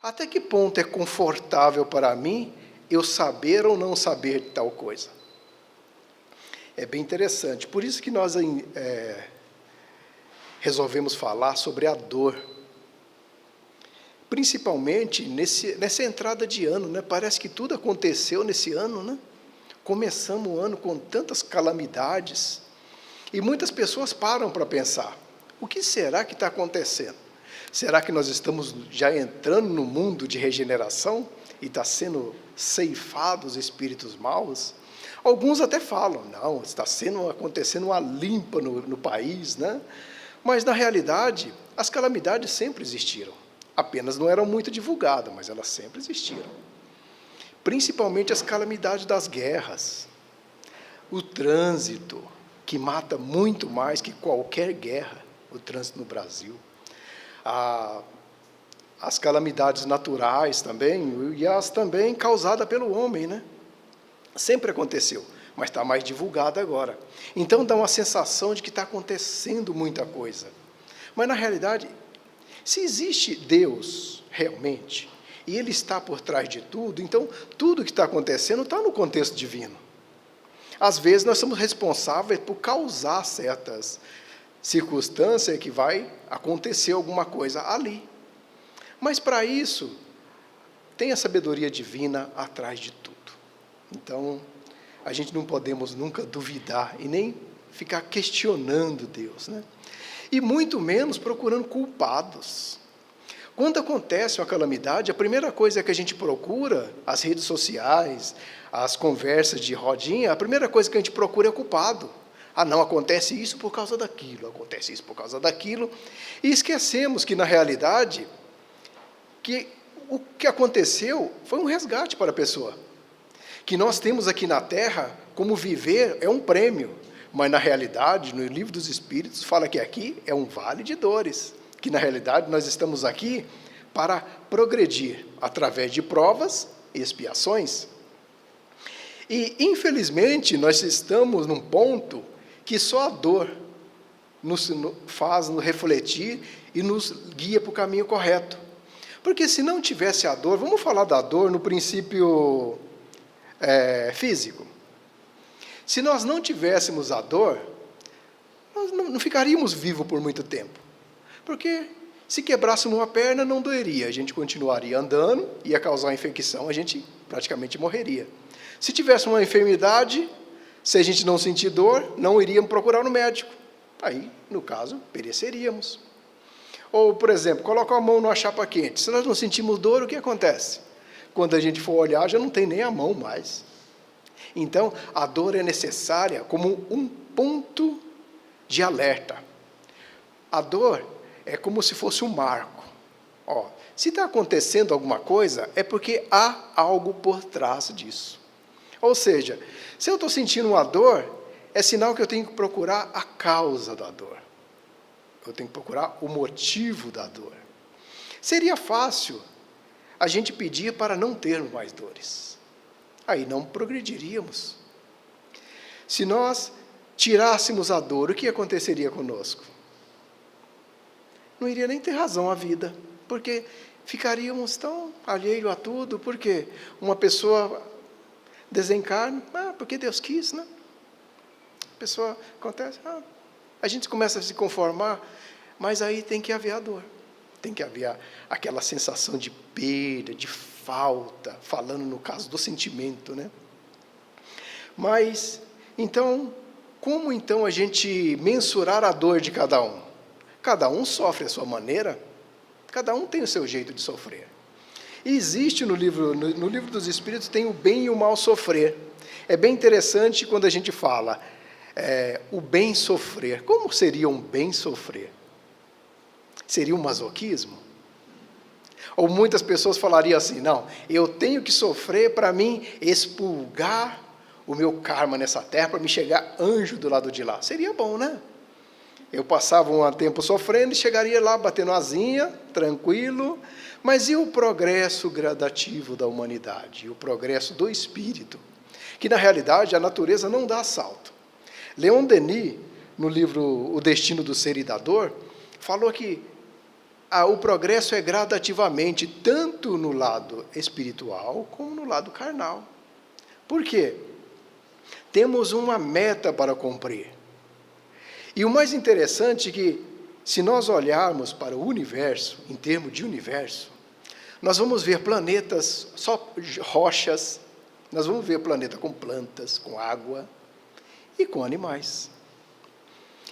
Até que ponto é confortável para mim eu saber ou não saber de tal coisa? É bem interessante. Por isso que nós resolvemos falar sobre a dor. Principalmente nessa entrada de ano, né? Parece que tudo aconteceu nesse ano, né? Começamos o ano com tantas calamidades. E muitas pessoas param para pensar, o que será que está acontecendo? Será que nós estamos já entrando no mundo de regeneração e está sendo ceifados espíritos maus? Alguns até falam, não, está acontecendo uma limpa no país, né? Mas, na realidade, as calamidades sempre existiram. Apenas não eram muito divulgadas, mas elas sempre existiram. Principalmente as calamidades das guerras, o trânsito, que mata muito mais que qualquer guerra, o trânsito no Brasil, as calamidades naturais também, e as também causadas pelo homem, né? Sempre aconteceu, mas está mais divulgado agora. Então dá uma sensação de que está acontecendo muita coisa. Mas, na realidade, se existe Deus realmente, e Ele está por trás de tudo, então tudo que está acontecendo está no contexto divino. Às vezes nós somos responsáveis por causar certas circunstâncias que vai acontecer alguma coisa ali. Mas para isso, tem a sabedoria divina atrás de tudo. Então, a gente não podemos nunca duvidar e nem ficar questionando Deus, né? E muito menos procurando culpados. Quando acontece uma calamidade, a primeira coisa que a gente procura, as redes sociais, as conversas de rodinha, a primeira coisa que a gente procura é o culpado. Ah, não, acontece isso por causa daquilo, acontece isso por causa daquilo. E esquecemos que, na realidade, que o que aconteceu foi um resgate para a pessoa. Que nós temos aqui na Terra, como viver, é um prêmio. Mas, na realidade, no Livro dos Espíritos, fala que aqui é um vale de dores. Que, na realidade, nós estamos aqui para progredir através de provas e expiações. E, infelizmente, nós estamos num ponto que só a dor nos faz nos refletir e nos guia para o caminho correto. Porque se não tivesse a dor, vamos falar da dor no princípio físico. Se nós não tivéssemos a dor, nós não ficaríamos vivos por muito tempo. Porque se quebrássemos uma perna, não doeria, a gente continuaria andando, ia causar uma infecção, a gente praticamente morreria. Se tivesse uma enfermidade, se a gente não sentir dor, não iríamos procurar um médico. Aí, no caso, pereceríamos. Ou, por exemplo, colocar a mão numa chapa quente. Se nós não sentimos dor, o que acontece? Quando a gente for olhar, já não tem nem a mão mais. Então, a dor é necessária como um ponto de alerta. A dor é como se fosse um marco. Se está acontecendo alguma coisa, é porque há algo por trás disso. Ou seja, se eu estou sentindo uma dor, é sinal que eu tenho que procurar a causa da dor. Eu tenho que procurar o motivo da dor. Seria fácil a gente pedir para não termos mais dores. Aí não progrediríamos. Se nós tirássemos a dor, o que aconteceria conosco? Não iria nem ter razão a vida, porque ficaríamos tão alheios a tudo, porque uma pessoa desencarna, porque Deus quis, né? A pessoa acontece, a gente começa a se conformar, mas aí tem que haver a dor, tem que haver aquela sensação de perda, de falta, falando no caso do sentimento, né? Mas, então, como então a gente mensurar a dor de cada um? Cada um sofre à sua maneira, cada um tem o seu jeito de sofrer. E existe no livro dos Espíritos, tem o bem e o mal sofrer. É bem interessante quando a gente fala, o bem sofrer. Como seria um bem sofrer? Seria um masoquismo? Ou muitas pessoas falariam assim, não, eu tenho que sofrer para mim expurgar o meu karma nessa terra, para me chegar anjo do lado de lá. Seria bom, né? Eu passava um tempo sofrendo e chegaria lá batendo asinha, tranquilo, mas e o progresso gradativo da humanidade? E o progresso do espírito? Que, na realidade, a natureza não dá salto. Leon Denis, no livro O Destino do Ser e da Dor, falou que o progresso é gradativamente, tanto no lado espiritual como no lado carnal. Por quê? Temos uma meta para cumprir. E o mais interessante é que, se nós olharmos para o universo, em termos de universo, nós vamos ver planetas, só rochas, nós vamos ver planeta com plantas, com água e com animais.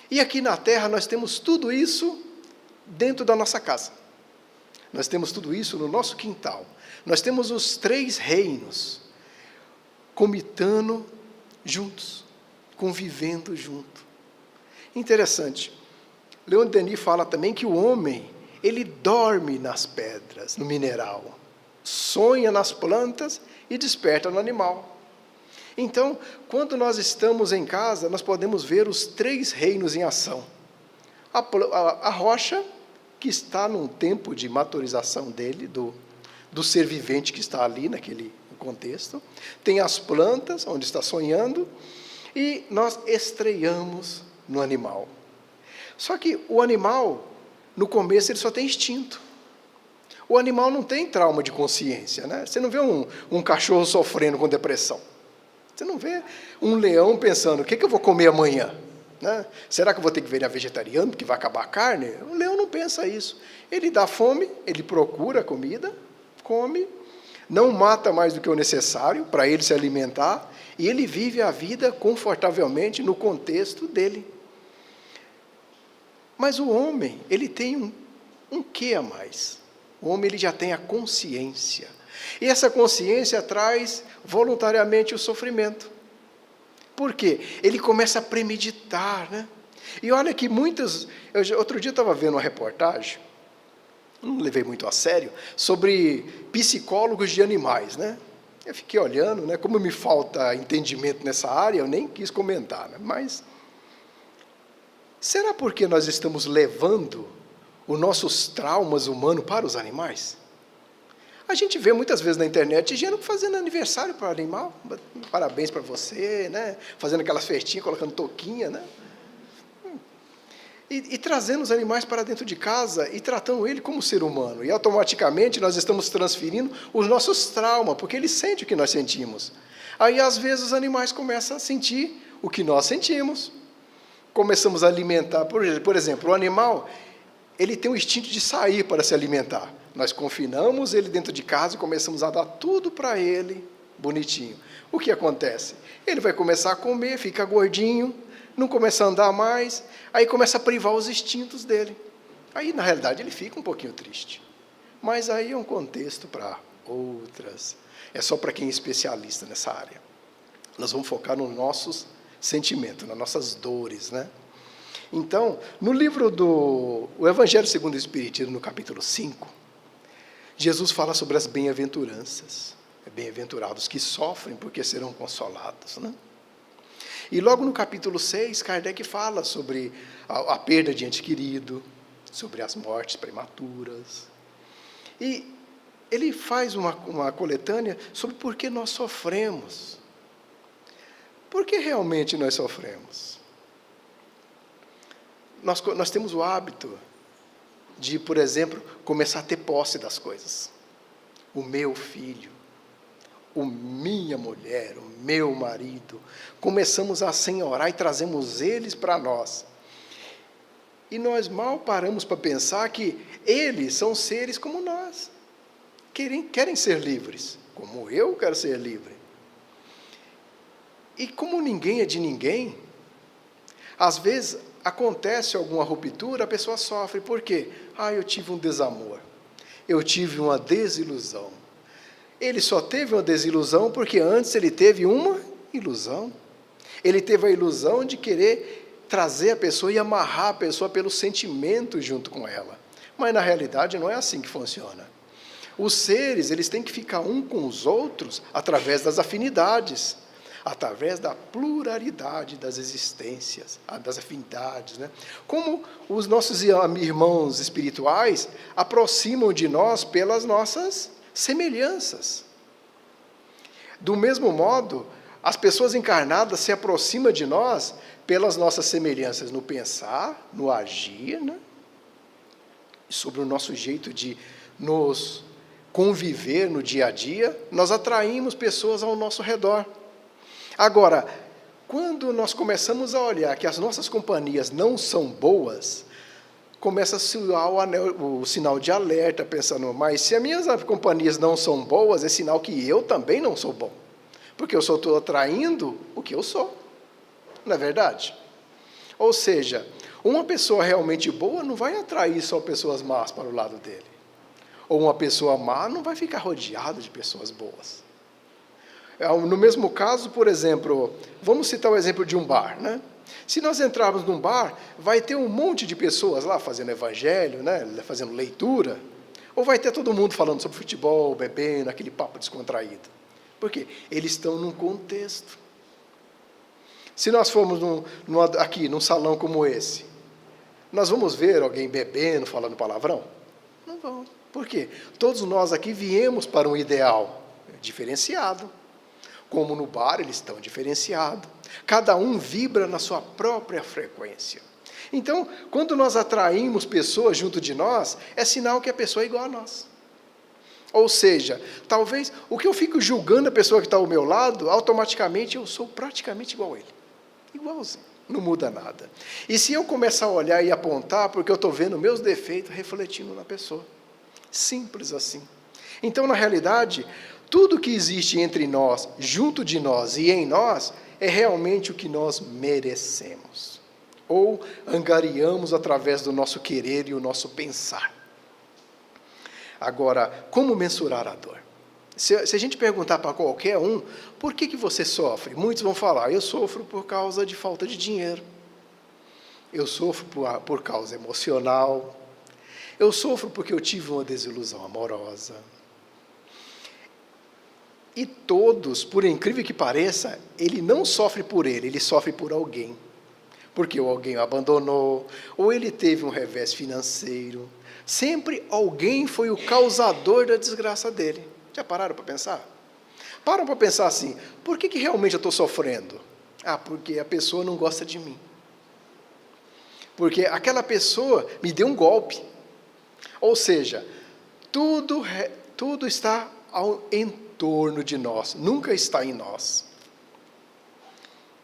E aqui na Terra nós temos tudo isso dentro da nossa casa. Nós temos tudo isso no nosso quintal. Nós temos os 3 reinos comitando juntos, convivendo junto. Interessante. Leon Denis fala também que o homem, ele dorme nas pedras, no mineral, sonha nas plantas e desperta no animal. Então, quando nós estamos em casa, nós podemos ver os 3 reinos em ação. A rocha, que está num tempo de maturização dele, do ser vivente que está ali naquele contexto. Tem as plantas, onde está sonhando, e nós estreamos no animal. Só que o animal, no começo, ele só tem instinto. O animal não tem trauma de consciência, né? Você não vê um cachorro sofrendo com depressão. Você não vê um leão pensando, o que eu vou comer amanhã? Né? Será que eu vou ter que virar vegetariano, porque vai acabar a carne? O leão não pensa isso. Ele dá fome, ele procura comida, come, não mata mais do que o necessário para ele se alimentar, e ele vive a vida confortavelmente no contexto dele. Mas o homem, ele tem um quê a mais? O homem, ele já tem a consciência. E essa consciência traz voluntariamente o sofrimento. Por quê? Ele começa a premeditar, né? E olha que outro dia eu estava vendo uma reportagem, não levei muito a sério, sobre psicólogos de animais, né? Eu fiquei olhando, né? Como me falta entendimento nessa área, eu nem quis comentar, né? Mas será porque nós estamos levando os nossos traumas humanos para os animais? A gente vê muitas vezes na internet gente fazendo aniversário para o animal, parabéns para você, né? Fazendo aquelas festinhas, colocando touquinha, né? E trazendo os animais para dentro de casa e tratando ele como ser humano. E automaticamente nós estamos transferindo os nossos traumas, porque ele sente o que nós sentimos. Aí às vezes os animais começam a sentir o que nós sentimos. Começamos a alimentar, por exemplo, o animal, ele tem o instinto de sair para se alimentar. Nós confinamos ele dentro de casa e começamos a dar tudo para ele, bonitinho. O que acontece? Ele vai começar a comer, fica gordinho, não começa a andar mais, aí começa a privar os instintos dele. Aí, na realidade, ele fica um pouquinho triste. Mas aí é um contexto para outras. É só para quem é especialista nessa área. Nós vamos focar nos nossos sentimentos, nas nossas dores, né? Então, no livro o Evangelho segundo o Espiritismo, no capítulo 5, Jesus fala sobre as bem-aventuranças. Bem-aventurados que sofrem, porque serão consolados, né? E logo no capítulo 6, Kardec fala sobre a perda de ente querido, sobre as mortes prematuras. E ele faz uma coletânea sobre por que nós sofremos. Por que realmente nós sofremos? Nós temos o hábito de, por exemplo, começar a ter posse das coisas. O meu filho, minha mulher, o meu marido. Começamos a senhorar e trazemos eles para nós. E nós mal paramos para pensar que eles são seres como nós. Querem ser livres, como eu quero ser livre. E como ninguém é de ninguém, às vezes acontece alguma ruptura, a pessoa sofre. Por quê? Eu tive um desamor, eu tive uma desilusão. Ele só teve uma desilusão porque antes ele teve uma ilusão. Ele teve a ilusão de querer trazer a pessoa e amarrar a pessoa pelo sentimento junto com ela. Mas na realidade não é assim que funciona. Os seres, eles têm que ficar um com os outros através das afinidades, através da pluralidade das existências, das afinidades, né? Como os nossos irmãos espirituais aproximam de nós pelas nossas semelhanças. Do mesmo modo, as pessoas encarnadas se aproximam de nós pelas nossas semelhanças no pensar, no agir, né? sobre o nosso jeito de nos conviver no dia a dia, nós atraímos pessoas ao nosso redor. Agora, quando nós começamos a olhar que as nossas companhias não são boas, começa a soar o sinal de alerta, pensando, mas se as minhas companhias não são boas, é sinal que eu também não sou bom. Porque eu só estou atraindo o que eu sou. Não é verdade? Ou seja, uma pessoa realmente boa não vai atrair só pessoas más para o lado dele. Ou uma pessoa má não vai ficar rodeada de pessoas boas. No mesmo caso, por exemplo, vamos citar o exemplo de um bar, né? Se nós entrarmos num bar, vai ter um monte de pessoas lá fazendo evangelho, né? Fazendo leitura, ou vai ter todo mundo falando sobre futebol, bebendo, aquele papo descontraído. Por quê? Eles estão num contexto. Se nós formos aqui, num salão como esse, nós vamos ver alguém bebendo, falando palavrão? Não vamos. Por quê? Todos nós aqui viemos para um ideal diferenciado. Como no bar, eles estão diferenciados. Cada um vibra na sua própria frequência. Então, quando nós atraímos pessoas junto de nós, é sinal que a pessoa é igual a nós. Ou seja, talvez o que eu fico julgando a pessoa que está ao meu lado, automaticamente eu sou praticamente igual a ele. Igualzinho. Não muda nada. E se eu começar a olhar e apontar, porque eu estou vendo meus defeitos refletindo na pessoa. Simples assim. Então, na realidade, tudo que existe entre nós, junto de nós e em nós, é realmente o que nós merecemos. Ou angariamos através do nosso querer e o nosso pensar. Agora, como mensurar a dor? Se a gente perguntar para qualquer um, por que você sofre? Muitos vão falar, eu sofro por causa de falta de dinheiro. Eu sofro por causa emocional. Eu sofro porque eu tive uma desilusão amorosa. E todos, por incrível que pareça, ele não sofre por ele sofre por alguém. Porque alguém o abandonou, ou ele teve um revés financeiro. Sempre alguém foi o causador da desgraça dele. Já pararam para pensar? Param para pensar assim, por que realmente eu estou sofrendo? Porque a pessoa não gosta de mim. Porque aquela pessoa me deu um golpe. Ou seja, tudo está em torno de nós, nunca está em nós.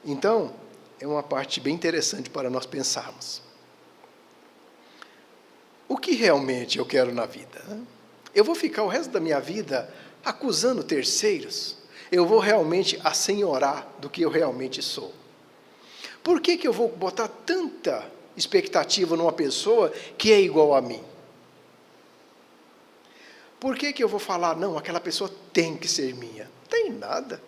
Então, é uma parte bem interessante para nós pensarmos. O que realmente eu quero na vida? Eu vou ficar o resto da minha vida acusando terceiros? Eu vou realmente assenhorar do que eu realmente sou? Por que eu vou botar tanta expectativa numa pessoa que é igual a mim? Por que eu vou falar, não, aquela pessoa tem que ser minha? Não tem nada.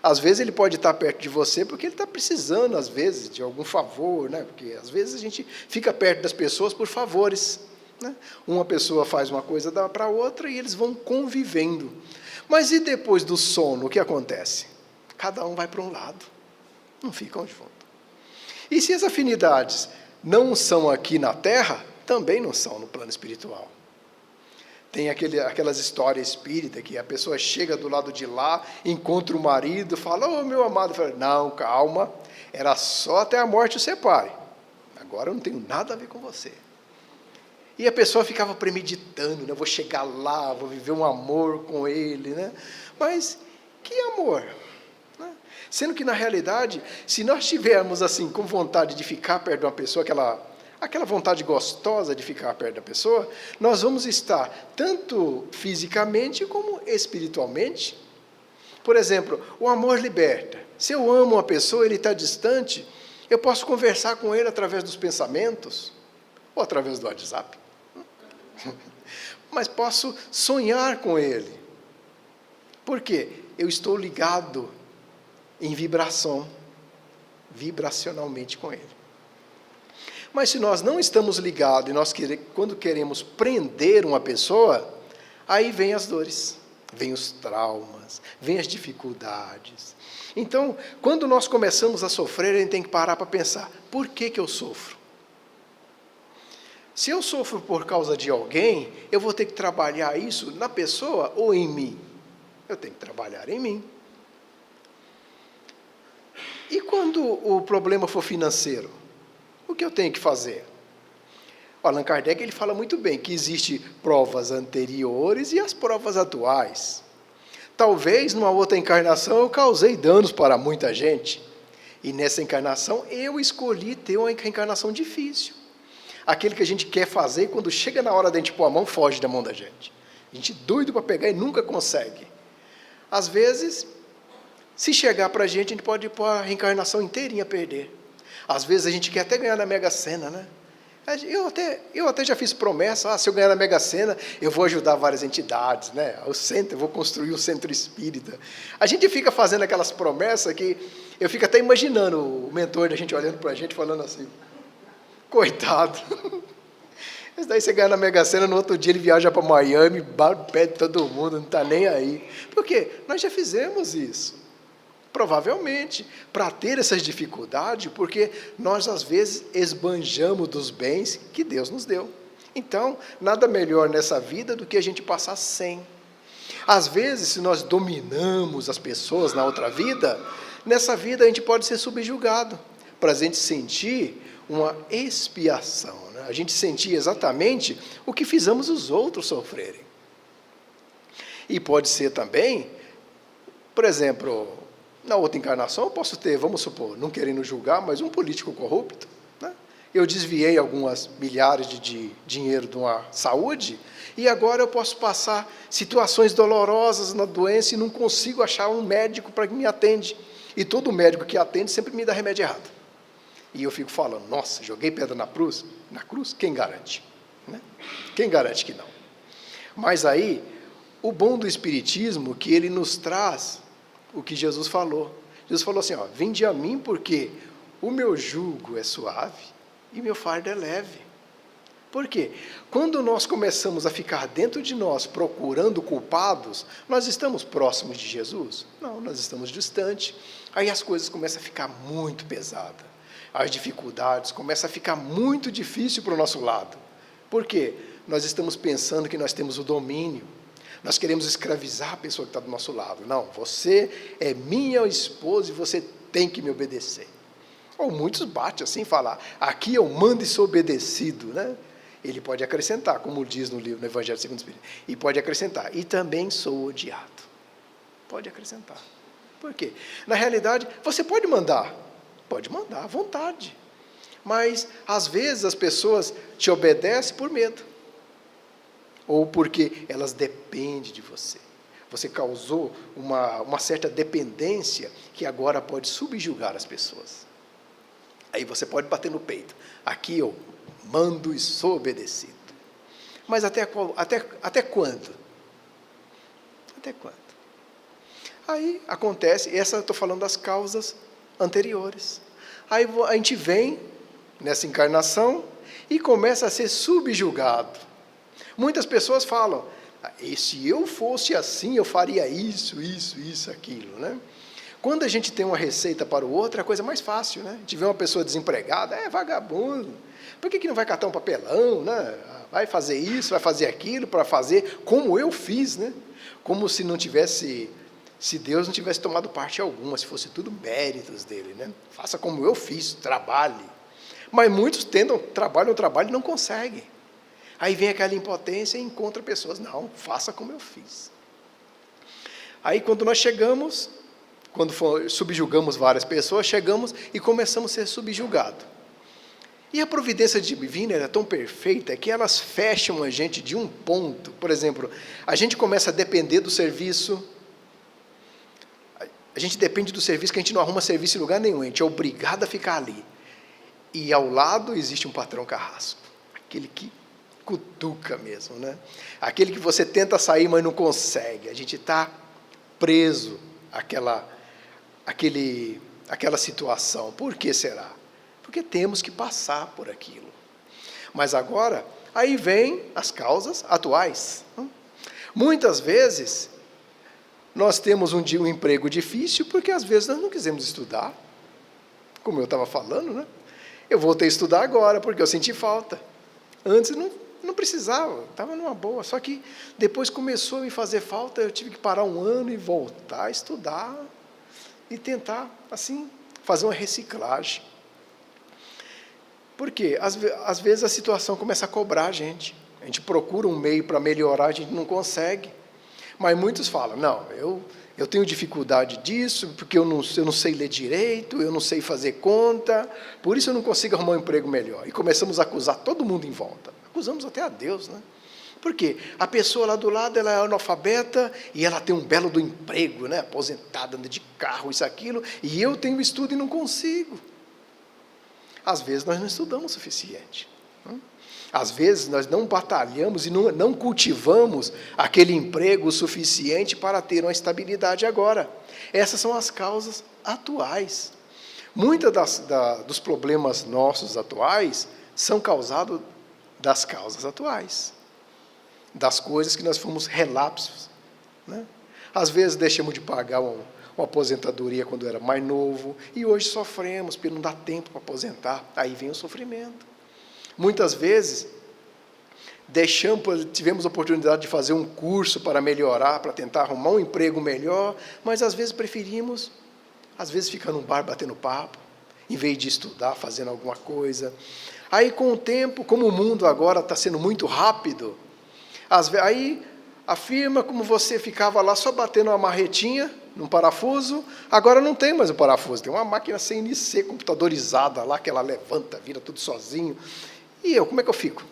Às vezes ele pode estar perto de você porque ele está precisando, às vezes, de algum favor, né? Porque às vezes a gente fica perto das pessoas por favores, né? Uma pessoa faz uma coisa para a outra e eles vão convivendo. Mas e depois do sono, o que acontece? Cada um vai para um lado, não ficam juntos. E se as afinidades não são aqui na Terra, também não são no plano espiritual. Tem aquelas histórias espíritas que a pessoa chega do lado de lá, encontra o marido, fala, ô meu amado, fala, não, calma, era só até a morte o separe. Agora eu não tenho nada a ver com você. E a pessoa ficava premeditando, né? Vou chegar lá, vou viver um amor com ele, né? Mas que amor? Né? Sendo que na realidade, se nós estivermos assim com vontade de ficar perto de uma pessoa, aquela vontade gostosa de ficar perto da pessoa, nós vamos estar tanto fisicamente como espiritualmente. Por exemplo, o amor liberta. Se eu amo uma pessoa, ele está distante, eu posso conversar com ele através dos pensamentos, ou através do WhatsApp. Mas posso sonhar com ele. Por quê? Eu estou ligado em vibracionalmente com ele. Mas se nós não estamos ligados, e quando queremos prender uma pessoa, aí vem as dores, vem os traumas, vem as dificuldades. Então, quando nós começamos a sofrer, a gente tem que parar para pensar, por que eu sofro? Se eu sofro por causa de alguém, eu vou ter que trabalhar isso na pessoa ou em mim? Eu tenho que trabalhar em mim. E quando o problema for financeiro? O que eu tenho que fazer? O Allan Kardec ele fala muito bem que existem provas anteriores e as provas atuais. Talvez numa outra encarnação eu causei danos para muita gente. E nessa encarnação eu escolhi ter uma encarnação difícil. Aquele que a gente quer fazer e quando chega na hora da gente pôr a mão, foge da mão da gente. A gente doido para pegar e nunca consegue. Às vezes, se chegar para a gente pode pôr a reencarnação inteirinha a perder. Às vezes a gente quer até ganhar na Mega Sena, né? Eu até já fiz promessa, se eu ganhar na Mega Sena, eu vou ajudar várias entidades, né? O centro, eu vou construir o centro espírita. A gente fica fazendo aquelas promessas que eu fico até imaginando o mentor da gente olhando para a gente, falando assim, coitado. Mas daí você ganha na Mega Sena, no outro dia ele viaja para Miami, pede todo mundo, não está nem aí. Por quê? Nós já fizemos isso. Provavelmente, para ter essas dificuldades, porque nós às vezes esbanjamos dos bens que Deus nos deu. Então, nada melhor nessa vida do que a gente passar sem. Às vezes, se nós dominamos as pessoas na outra vida, nessa vida a gente pode ser subjugado, para a gente sentir uma expiação, né? A gente sentir exatamente o que fizemos os outros sofrerem. E pode ser também, por exemplo, na outra encarnação eu posso ter, vamos supor, não querendo julgar, mas um político corrupto, né? Eu desviei algumas milhares de dinheiro de uma saúde e agora eu posso passar situações dolorosas na doença e não consigo achar um médico para que me atende. E todo médico que atende sempre me dá remédio errado. E eu fico falando, nossa, joguei pedra na cruz? Na cruz? Quem garante? Né? Quem garante que não? Mas aí, o bom do Espiritismo, que ele nos traz o que Jesus falou. Jesus falou assim, vinde a mim porque o meu jugo é suave e meu fardo é leve. Por quê? Quando nós começamos a ficar dentro de nós procurando culpados, nós estamos próximos de Jesus? Não, nós estamos distantes. Aí as coisas começam a ficar muito pesadas. As dificuldades começam a ficar muito difícil para o nosso lado. Por quê? Nós estamos pensando que nós temos o domínio. Nós queremos escravizar a pessoa que está do nosso lado. Não, você é minha esposa e você tem que me obedecer. Ou muitos batem assim, falar, aqui eu mando e sou obedecido, né? Ele pode acrescentar, como diz no livro, no Evangelho segundo o Espírito, e pode acrescentar, e também sou odiado. Pode acrescentar. Por quê? Na realidade, você pode mandar à vontade. Mas, às vezes, as pessoas te obedecem por medo. Ou porque elas dependem de você. Você causou uma certa dependência que agora pode subjugar as pessoas. Aí você pode bater no peito. Aqui eu mando e sou obedecido. Mas até quando? Até quando? Aí acontece, eu estou falando das causas anteriores. Aí a gente vem nessa encarnação e começa a ser subjugado. Muitas pessoas falam, e se eu fosse assim, eu faria isso, aquilo, né? Quando a gente tem uma receita para o outro, é a coisa mais fácil, né? A gente vê uma pessoa desempregada, é vagabundo, por que não vai catar um papelão, né? Vai fazer isso, vai fazer aquilo, para fazer como eu fiz, né? Como se não tivesse, se Deus não tivesse tomado parte alguma, se fosse tudo méritos dele, né? Faça como eu fiz, trabalhe. Mas muitos trabalham e não conseguem. Aí vem aquela impotência e encontra pessoas, não, faça como eu fiz. Aí quando nós chegamos, subjugamos várias pessoas, chegamos e começamos a ser subjugados. E a providência divina é tão perfeita que elas fecham a gente de um ponto. Por exemplo, a gente começa a depender do serviço, a gente depende do serviço que a gente não arruma serviço em lugar nenhum, a gente é obrigado a ficar ali. E ao lado existe um patrão carrasco, aquele que cutuca mesmo, né? Aquele que você tenta sair, mas não consegue. A gente está preso àquela situação. Por que será? Porque temos que passar por aquilo. Mas agora, aí vem as causas atuais. Muitas vezes, nós temos um emprego difícil, porque às vezes nós não quisemos estudar, como eu estava falando, né? Eu voltei a estudar agora, porque eu senti falta. Antes não precisava, estava numa boa. Só que depois começou a me fazer falta, eu tive que parar um ano e voltar a estudar e tentar, assim, fazer uma reciclagem. Por quê? Às vezes a situação começa a cobrar a gente procura um meio para melhorar, a gente não consegue. Mas muitos falam, não, eu tenho dificuldade disso, porque eu não sei ler direito, eu não sei fazer conta, por isso eu não consigo arrumar um emprego melhor. E começamos a acusar todo mundo em volta. Acusamos até a Deus, né? Por quê? A pessoa lá do lado, ela é analfabeta e ela tem um belo do emprego, né? Aposentada, anda de carro, isso, aquilo, e eu tenho estudo e não consigo. Às vezes nós não estudamos o suficiente. Às vezes nós não batalhamos e não cultivamos aquele emprego suficiente para ter uma estabilidade agora. Essas são as causas atuais. Muitos dos problemas nossos atuais são causados das causas atuais, das coisas que nós fomos relapsos, né? Às vezes deixamos de pagar uma aposentadoria quando era mais novo, e hoje sofremos porque não dá tempo para aposentar, aí vem o sofrimento. Muitas vezes, tivemos a oportunidade de fazer um curso para melhorar, para tentar arrumar um emprego melhor, mas às vezes preferimos, ficar num bar batendo papo, em vez de estudar, fazendo alguma coisa. Aí com o tempo, como o mundo agora está sendo muito rápido, aí a firma, como você ficava lá só batendo uma marretinha num parafuso, agora não tem mais o parafuso, tem uma máquina CNC computadorizada lá, que ela levanta, vira tudo sozinho. E eu, como é que eu fico?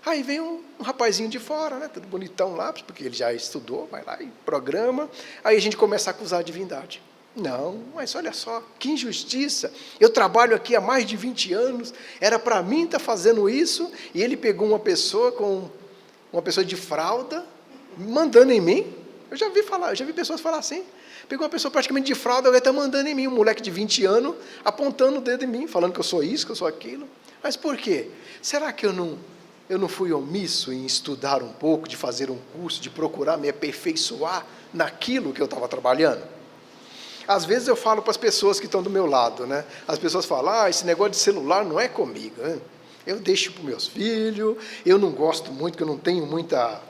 Aí vem um rapazinho de fora, né, tudo bonitão lá, porque ele já estudou, vai lá e programa. Aí a gente começa a acusar a divindade. Não, mas olha só, que injustiça. Eu trabalho aqui há mais de 20 anos, era para mim estar fazendo isso, e ele pegou uma pessoa de fralda, mandando em mim. Eu já vi pessoas falar assim. Pegou uma pessoa praticamente de fralda, agora está mandando em mim, um moleque de 20 anos, apontando o dedo em mim, falando que eu sou isso, que eu sou aquilo. Mas por quê? Será que eu não fui omisso em estudar um pouco, de fazer um curso, de procurar me aperfeiçoar naquilo que eu estava trabalhando? Às vezes eu falo para as pessoas que estão do meu lado, né? As pessoas falam, esse negócio de celular não é comigo, né? Eu deixo para os meus filhos, eu não gosto muito, porque eu não tenho muita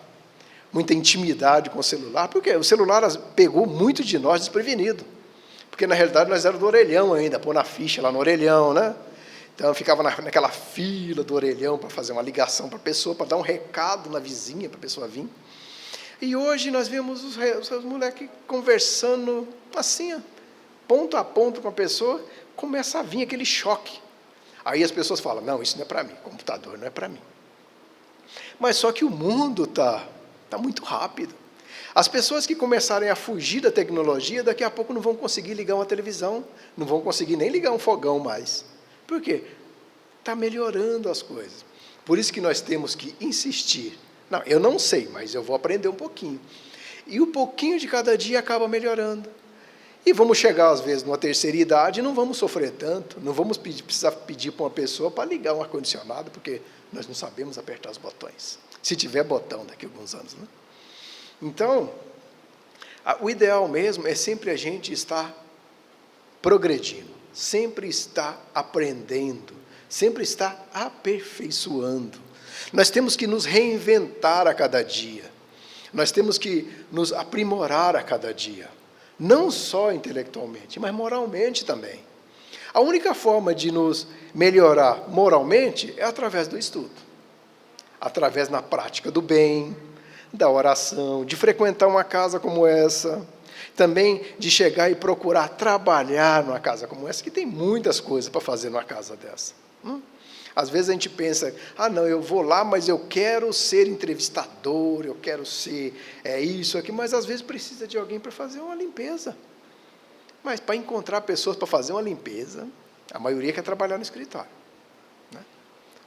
intimidade com o celular, porque o celular pegou muito de nós desprevenido, porque na realidade nós éramos do orelhão ainda, pôr na ficha lá no orelhão, né? Então eu ficava naquela fila do orelhão para fazer uma ligação para a pessoa, para dar um recado na vizinha, para a pessoa vir. E hoje nós vemos os moleques conversando assim, ponto a ponto com a pessoa, começa a vir aquele choque. Aí as pessoas falam, não, isso não é para mim, computador não é para mim. Mas só que o mundo está muito rápido. As pessoas que começarem a fugir da tecnologia, daqui a pouco não vão conseguir ligar uma televisão, não vão conseguir nem ligar um fogão mais. Por quê? Está melhorando as coisas. Por isso que nós temos que insistir. Não, eu não sei, mas eu vou aprender um pouquinho. E o pouquinho de cada dia acaba melhorando. E vamos chegar, às vezes, numa terceira idade e não vamos sofrer tanto, não vamos precisar pedir para uma pessoa para ligar um ar-condicionado, porque nós não sabemos apertar os botões. Se tiver botão daqui a alguns anos, né? Então, o ideal mesmo é sempre a gente estar progredindo, sempre estar aprendendo, sempre estar aperfeiçoando. Nós temos que nos reinventar a cada dia, nós temos que nos aprimorar a cada dia, não só intelectualmente, mas moralmente também. A única forma de nos melhorar moralmente é através do estudo, através na prática do bem, da oração, de frequentar uma casa como essa, também de chegar e procurar trabalhar numa casa como essa, que tem muitas coisas para fazer numa casa dessa. Às vezes a gente pensa, não, eu vou lá, mas eu quero ser entrevistador, eu quero ser isso aqui, mas às vezes precisa de alguém para fazer uma limpeza. Mas para encontrar pessoas para fazer uma limpeza, a maioria quer trabalhar no escritório, né?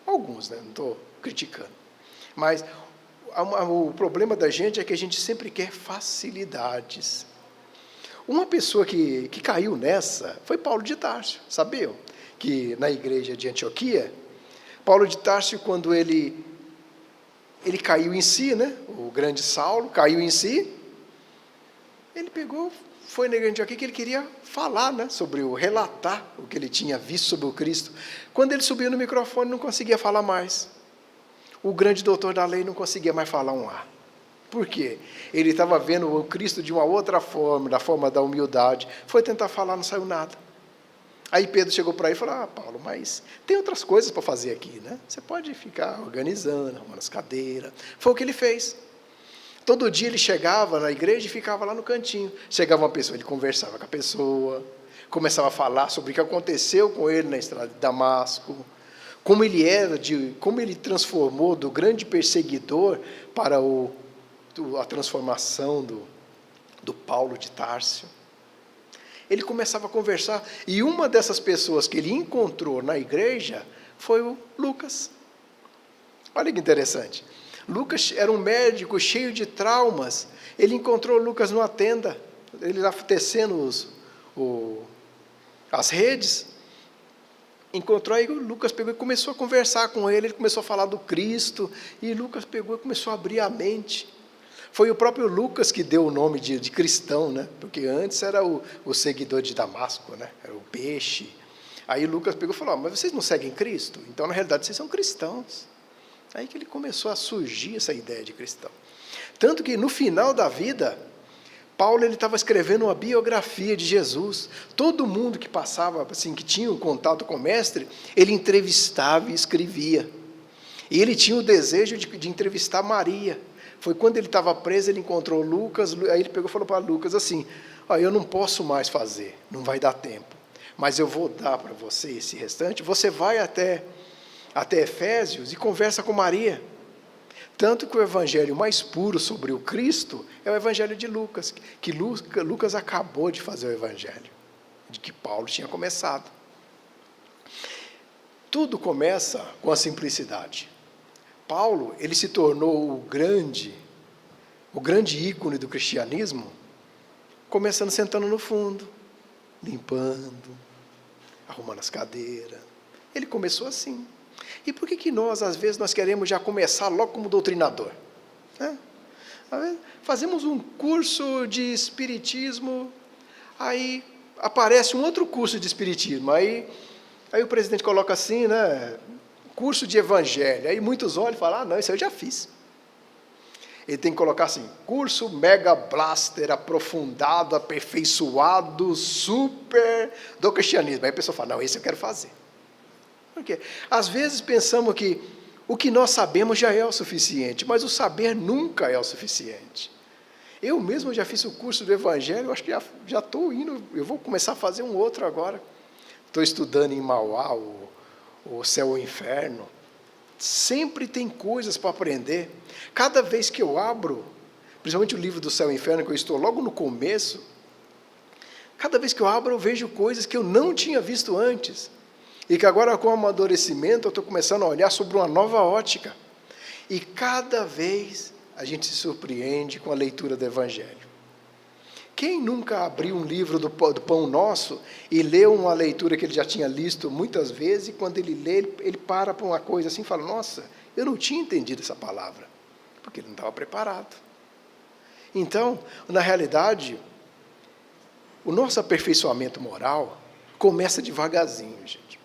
Alguns, né? Não estou criticando. Mas o problema da gente é que a gente sempre quer facilidades. Uma pessoa que caiu nessa foi Paulo de Tarso, sabiam? Que na igreja de Antioquia, Paulo de Tarso, quando ele caiu em si, né? O grande Saulo caiu em si, ele foi na igreja de Antioquia que ele queria falar, né? Relatar o que ele tinha visto sobre o Cristo. Quando ele subiu no microfone, não conseguia falar mais. O grande doutor da lei não conseguia mais falar um A. Por quê? Ele estava vendo o Cristo de uma outra forma, da forma da humildade. Foi tentar falar, não saiu nada. Aí Pedro chegou para ele e falou, Paulo, mas tem outras coisas para fazer aqui, né? Você pode ficar organizando, arrumando as cadeiras. Foi o que ele fez. Todo dia ele chegava na igreja e ficava lá no cantinho. Chegava uma pessoa, ele conversava com a pessoa, começava a falar sobre o que aconteceu com ele na estrada de Damasco, como ele transformou do grande perseguidor para a transformação do Paulo de Társio. Ele começava a conversar, e uma dessas pessoas que ele encontrou na igreja foi o Lucas. Olha que interessante. Lucas era um médico cheio de traumas. Ele encontrou Lucas numa tenda, ele lá tecendo as redes. Encontrou, aí o Lucas pegou e começou a conversar com ele começou a falar do Cristo, e Lucas pegou e começou a abrir a mente. Foi o próprio Lucas que deu o nome de cristão, né? Porque antes era o seguidor de Damasco, né? Era o peixe. Aí Lucas pegou e falou, mas vocês não seguem Cristo? Então, na realidade, vocês são cristãos. Aí que ele começou a surgir essa ideia de cristão. Tanto que, no final da vida, Paulo estava escrevendo uma biografia de Jesus. Todo mundo que passava, assim, que tinha um contato com o mestre, ele entrevistava e escrevia. E ele tinha o desejo de entrevistar Maria. Foi quando ele estava preso, ele encontrou Lucas, aí ele pegou e falou para Lucas assim, eu não posso mais fazer, não vai dar tempo, mas eu vou dar para você esse restante, você vai até Efésios e conversa com Maria. Tanto que o evangelho mais puro sobre o Cristo é o evangelho de Lucas, que Lucas acabou de fazer o evangelho, de que Paulo tinha começado. Tudo começa com a simplicidade. Paulo, ele se tornou o grande ícone do cristianismo, começando sentando no fundo, limpando, arrumando as cadeiras. Ele começou assim. E por que nós, às vezes, nós queremos já começar logo como doutrinador? Né? Fazemos um curso de espiritismo, aí aparece um outro curso de espiritismo, aí o presidente coloca assim, né? Curso de evangelho, aí muitos olham e falam, não, isso eu já fiz. Ele tem que colocar assim, curso Mega Blaster, aprofundado, aperfeiçoado, super do cristianismo. Aí a pessoa fala, não, esse eu quero fazer. Por quê? Às vezes pensamos que o que nós sabemos já é o suficiente, mas o saber nunca é o suficiente. Eu mesmo já fiz o curso do evangelho, eu acho que já estou indo, eu vou começar a fazer um outro agora. Estou estudando em Mauá, o céu ou o inferno. Sempre tem coisas para aprender. Cada vez que eu abro, principalmente o livro do céu e inferno, que eu estou logo no começo, cada vez que eu abro, eu vejo coisas que eu não tinha visto antes, e que agora, com o amadurecimento, eu estou começando a olhar sobre uma nova ótica, e cada vez a gente se surpreende com a leitura do Evangelho. Quem nunca abriu um livro do Pão Nosso e leu uma leitura que ele já tinha lido muitas vezes, e quando ele lê, ele para uma coisa assim e fala, nossa, eu não tinha entendido essa palavra, porque ele não estava preparado. Então, na realidade, o nosso aperfeiçoamento moral começa devagarzinho, gente.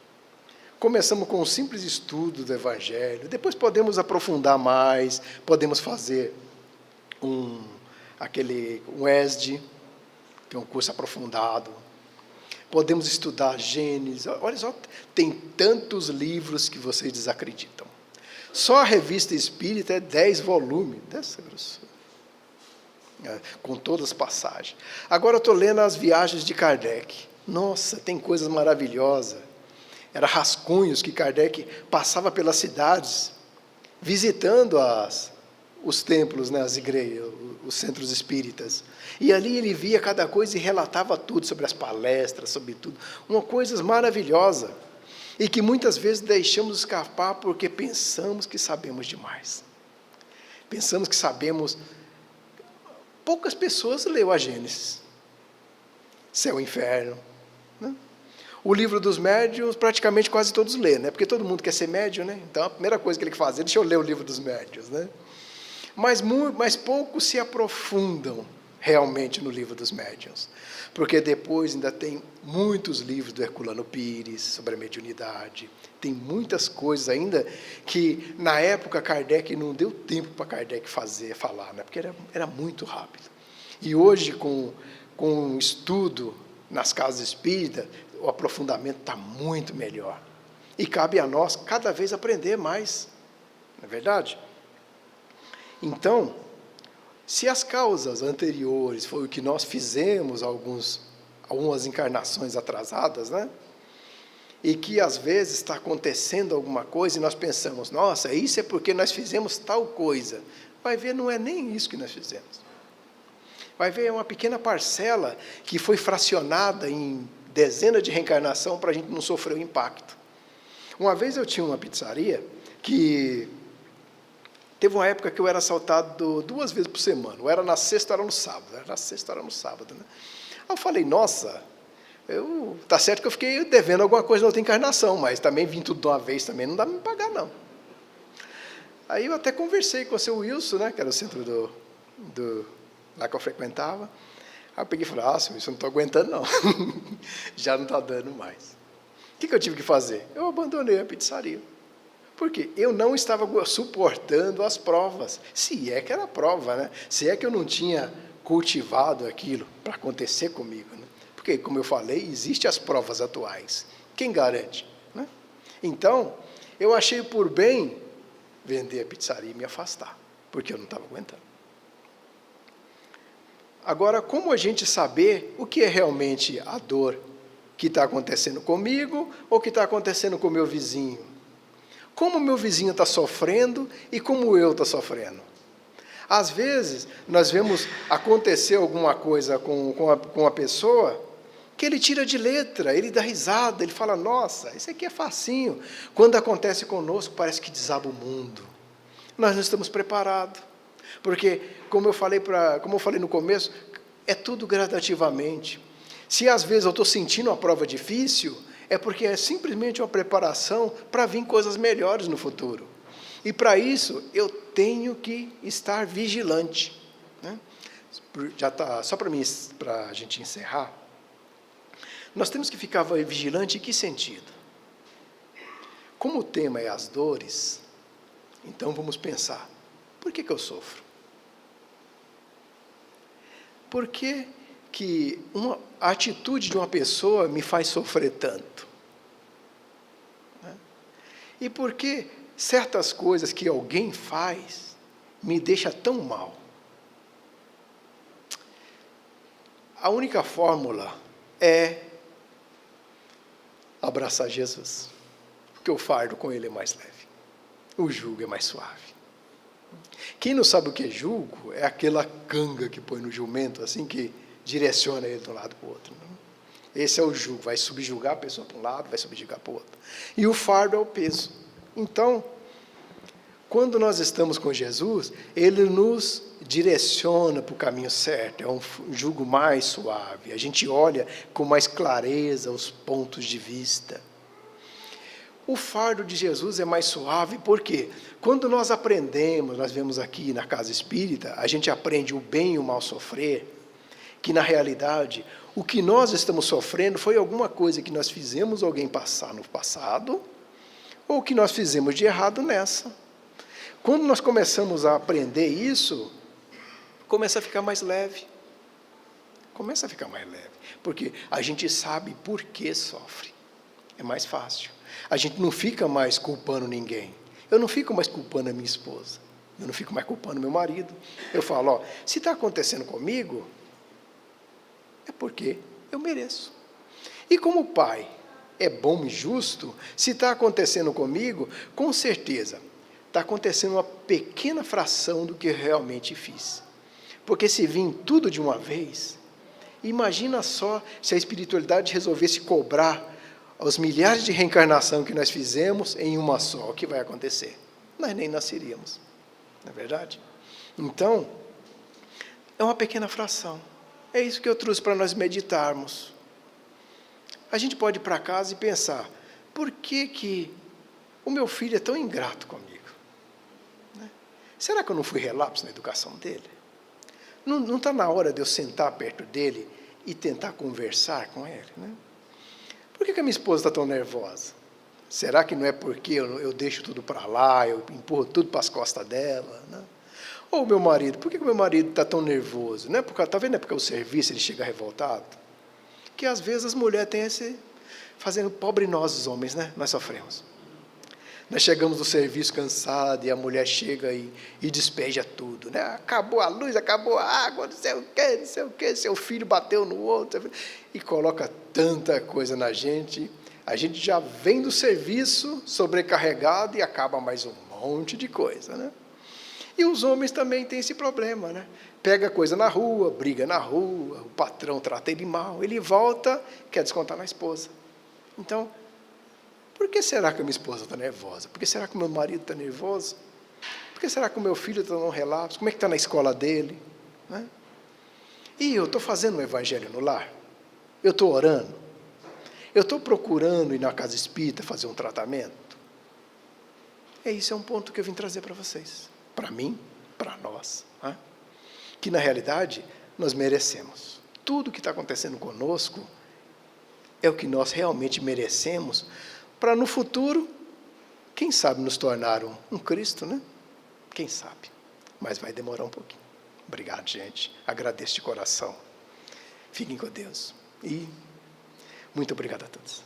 Começamos com um simples estudo do Evangelho, depois podemos aprofundar mais, podemos fazer um ESD, que é um curso aprofundado. Podemos estudar Gênesis. Olha só, tem tantos livros que vocês desacreditam. Só a revista Espírita é 10 volumes, dessa grossura, com todas as passagens. Agora eu estou lendo as viagens de Kardec. Nossa, tem coisas maravilhosas. Era rascunhos que Kardec passava pelas cidades, visitando os templos, né, as igrejas, os centros espíritas. E ali ele via cada coisa e relatava tudo, sobre as palestras, sobre tudo. Uma coisa maravilhosa. E que muitas vezes deixamos escapar porque pensamos que sabemos demais. Pensamos que sabemos. Poucas pessoas leu a Gênesis. Céu e inferno. Né? O livro dos médiuns, praticamente quase todos lêem, né? Porque todo mundo quer ser médium, né? Então a primeira coisa que ele quer fazer, deixa eu ler o livro dos médiuns, né? Mas poucos se aprofundam realmente no livro dos médiuns, porque depois ainda tem muitos livros do Herculano Pires sobre a mediunidade, tem muitas coisas ainda que na época Kardec não deu tempo para Kardec falar, né? Porque era muito rápido. E hoje com o estudo nas casas espíritas, o aprofundamento está muito melhor. E cabe a nós cada vez aprender mais. Não é verdade? Então, se as causas anteriores foi o que nós fizemos algumas encarnações atrasadas, né? E que às vezes está acontecendo alguma coisa e nós pensamos, nossa, isso é porque nós fizemos tal coisa. Vai ver, não é nem isso que nós fizemos. Vai ver, é uma pequena parcela que foi fracionada em dezenas de reencarnação para a gente não sofrer o impacto. Uma vez eu tinha uma pizzaria que teve uma época que eu era assaltado 2 vezes por semana. Ou era na sexta ou era no sábado. Era na sexta ou era no sábado, né? Aí eu falei, nossa, tá certo que eu fiquei devendo alguma coisa na outra encarnação, mas também vim tudo de uma vez, também não dá para me pagar, não. Aí eu até conversei com o seu Wilson, né, que era o centro lá que eu frequentava. Aí eu peguei e falei, seu Wilson, eu não estou aguentando, não. Já não está dando mais. O que eu tive que fazer? Eu abandonei a pizzaria. Por quê? Eu não estava suportando as provas. Se é que era prova, né? Se é que eu não tinha cultivado aquilo para acontecer comigo, né? Porque, como eu falei, existem as provas atuais. Quem garante? Né? Então, eu achei por bem vender a pizzaria e me afastar, porque eu não estava aguentando. Agora, como a gente saber o que é realmente a dor que está acontecendo comigo ou que está acontecendo com o meu vizinho? Como o meu vizinho está sofrendo e como eu estou sofrendo? Às vezes, nós vemos acontecer alguma coisa com a pessoa que ele tira de letra, ele dá risada, ele fala, nossa, isso aqui é facinho. Quando acontece conosco, parece que desaba o mundo. Nós não estamos preparados. Porque, como eu falei no começo, é tudo gradativamente. Se às vezes eu estou sentindo uma prova difícil, é porque é simplesmente uma preparação para vir coisas melhores no futuro. E para isso, eu tenho que estar vigilante. Né? Já tá, só para a gente encerrar, nós temos que ficar vigilante em que sentido? Como o tema é as dores, então vamos pensar, por que eu sofro? Por que a atitude de uma pessoa me faz sofrer tanto? Né? E por que certas coisas que alguém faz me deixa tão mal? A única fórmula é abraçar Jesus, porque o fardo com ele é mais leve, o jugo é mais suave. Quem não sabe o que é jugo, é aquela canga que põe no jumento, assim, que direciona ele de um lado para o outro. Esse é o jugo, vai subjugar a pessoa para um lado, vai subjugar para o outro. E o fardo é o peso. Então, quando nós estamos com Jesus, ele nos direciona para o caminho certo, é um jugo mais suave, a gente olha com mais clareza os pontos de vista. O fardo de Jesus é mais suave, porque quando nós aprendemos, nós vemos aqui na casa espírita, a gente aprende o bem e o mal sofrer, que na realidade, o que nós estamos sofrendo foi alguma coisa que nós fizemos alguém passar no passado, ou que nós fizemos de errado nessa. Quando nós começamos a aprender isso, começa a ficar mais leve. Começa a ficar mais leve, porque a gente sabe por que sofre. É mais fácil. A gente não fica mais culpando ninguém. Eu não fico mais culpando a minha esposa. Eu não fico mais culpando meu marido. Eu falo, se está acontecendo comigo, é porque eu mereço. E como o pai é bom e justo, se está acontecendo comigo, com certeza, está acontecendo uma pequena fração do que eu realmente fiz. Porque se vir tudo de uma vez, imagina só se a espiritualidade resolvesse cobrar os milhares de reencarnações que nós fizemos em uma só, o que vai acontecer? Nós nem nasceríamos, não é verdade? Então, é uma pequena fração. É isso que eu trouxe para nós meditarmos. A gente pode ir para casa e pensar, por que o meu filho é tão ingrato comigo? Né? Será que eu não fui relapso na educação dele? Não está na hora de eu sentar perto dele e tentar conversar com ele? Né? Por que a minha esposa está tão nervosa? Será que não é porque eu deixo tudo para lá, eu empurro tudo para as costas dela? Né? Ou o meu marido, por que o meu marido está tão nervoso? Não é porque, está vendo? É porque o serviço ele chega revoltado? Que às vezes as mulheres têm fazendo pobre nós, os homens, né? Nós sofremos. Nós chegamos do serviço cansado e a mulher chega e despeja tudo, né? Acabou a luz, acabou a água, não sei o quê, seu filho bateu no outro, e coloca tanta coisa na gente. A gente já vem do serviço sobrecarregado e acaba mais um monte de coisa, né? E os homens também têm esse problema, né? Pega coisa na rua, briga na rua, o patrão trata ele mal, ele volta, quer descontar na esposa. Então, por que será que a minha esposa está nervosa? Por que será que o meu marido está nervoso? Por que será que o meu filho está num relapso? Como é que está na escola dele? Né? E eu estou fazendo um evangelho no lar? Eu estou orando? Eu estou procurando ir na casa espírita fazer um tratamento? Esse é um ponto que eu vim trazer para vocês. Para mim, para nós. Né? Que na realidade, nós merecemos. Tudo que está acontecendo conosco é o que nós realmente merecemos, para no futuro, quem sabe nos tornar um Cristo, né? Quem sabe? Mas vai demorar um pouquinho. Obrigado, gente. Agradeço de coração. Fiquem com Deus. E muito obrigado a todos.